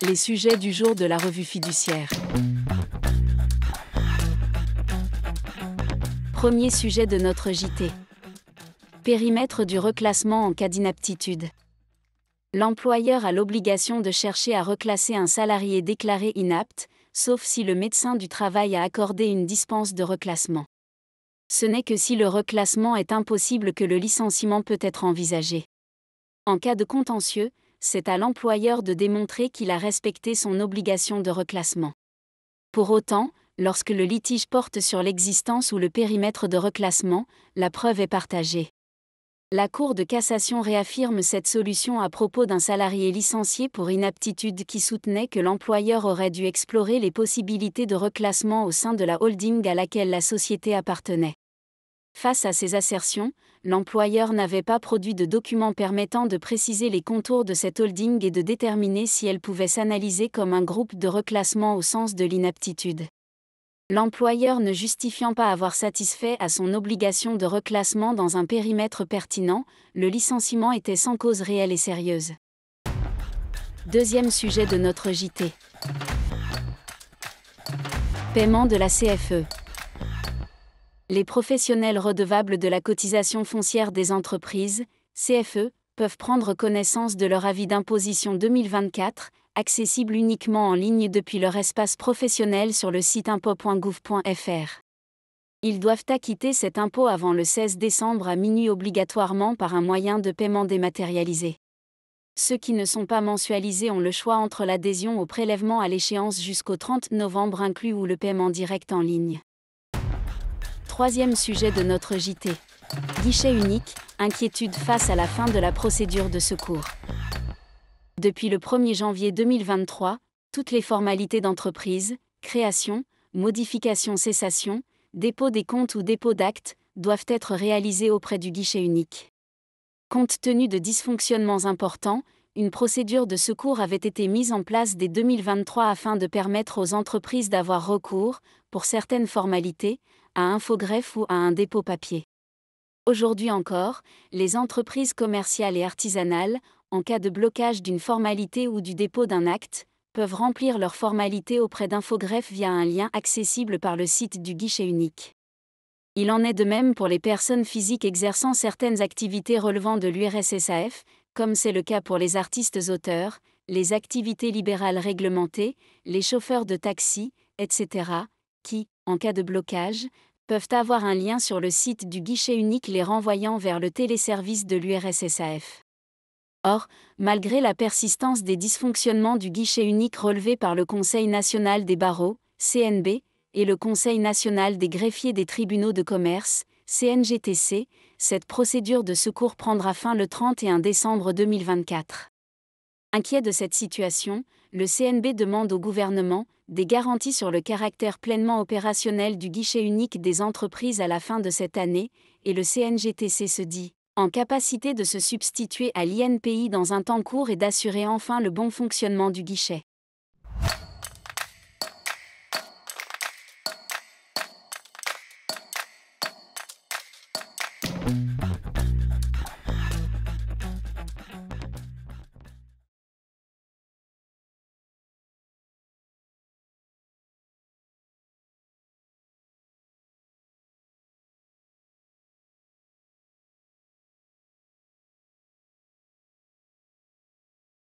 Les sujets du jour de la revue fiduciaire. Premier sujet de notre JT. Périmètre du reclassement en cas d'inaptitude. L'employeur a l'obligation de chercher à reclasser un salarié déclaré inapte, sauf si le médecin du travail a accordé une dispense de reclassement. Ce n'est que si le reclassement est impossible que le licenciement peut être envisagé. En cas de contentieux, c'est à l'employeur de démontrer qu'il a respecté son obligation de reclassement. Pour autant, lorsque le litige porte sur l'existence ou le périmètre de reclassement, la preuve est partagée. La Cour de cassation réaffirme cette solution à propos d'un salarié licencié pour inaptitude qui soutenait que l'employeur aurait dû explorer les possibilités de reclassement au sein de la holding à laquelle la société appartenait. Face à ces assertions, l'employeur n'avait pas produit de documents permettant de préciser les contours de cette holding et de déterminer si elle pouvait s'analyser comme un groupe de reclassement au sens de l'inaptitude. L'employeur ne justifiant pas avoir satisfait à son obligation de reclassement dans un périmètre pertinent, le licenciement était sans cause réelle et sérieuse. Deuxième sujet de notre JT. Paiement de la CFE. Les professionnels redevables de la cotisation foncière des entreprises, CFE, peuvent prendre connaissance de leur avis d'imposition 2024, accessible uniquement en ligne depuis leur espace professionnel sur le site impôt.gouv.fr. Ils doivent acquitter cet impôt avant le 16 décembre à minuit obligatoirement par un moyen de paiement dématérialisé. Ceux qui ne sont pas mensualisés ont le choix entre l'adhésion au prélèvement à l'échéance jusqu'au 30 novembre inclus ou le paiement direct en ligne. Troisième sujet de notre JT. Guichet unique, inquiétude face à la fin de la procédure de secours. Depuis le 1er janvier 2023, toutes les formalités d'entreprise, création, modification, cessation, dépôt des comptes ou dépôt d'actes, doivent être réalisées auprès du guichet unique. Compte tenu de dysfonctionnements importants, une procédure de secours avait été mise en place dès 2023 afin de permettre aux entreprises d'avoir recours, pour certaines formalités, à un faux greffe ou à un dépôt papier. Aujourd'hui encore, les entreprises commerciales et artisanales, en cas de blocage d'une formalité ou du dépôt d'un acte, peuvent remplir leurs formalités auprès d'Infogreffe via un lien accessible par le site du guichet unique. Il en est de même pour les personnes physiques exerçant certaines activités relevant de l'URSSAF, comme c'est le cas pour les artistes-auteurs, les activités libérales réglementées, les chauffeurs de taxi, etc., qui, en cas de blocage, peuvent avoir un lien sur le site du guichet unique les renvoyant vers le téléservice de l'URSSAF. Or, malgré la persistance des dysfonctionnements du guichet unique relevés par le Conseil national des barreaux, CNB, et le Conseil national des greffiers des tribunaux de commerce, CNGTC, cette procédure de secours prendra fin le 31 décembre 2024. Inquiet de cette situation, le CNB demande au gouvernement des garanties sur le caractère pleinement opérationnel du guichet unique des entreprises à la fin de cette année, et le CNGTC se dit en capacité de se substituer à l'INPI dans un temps court et d'assurer enfin le bon fonctionnement du guichet.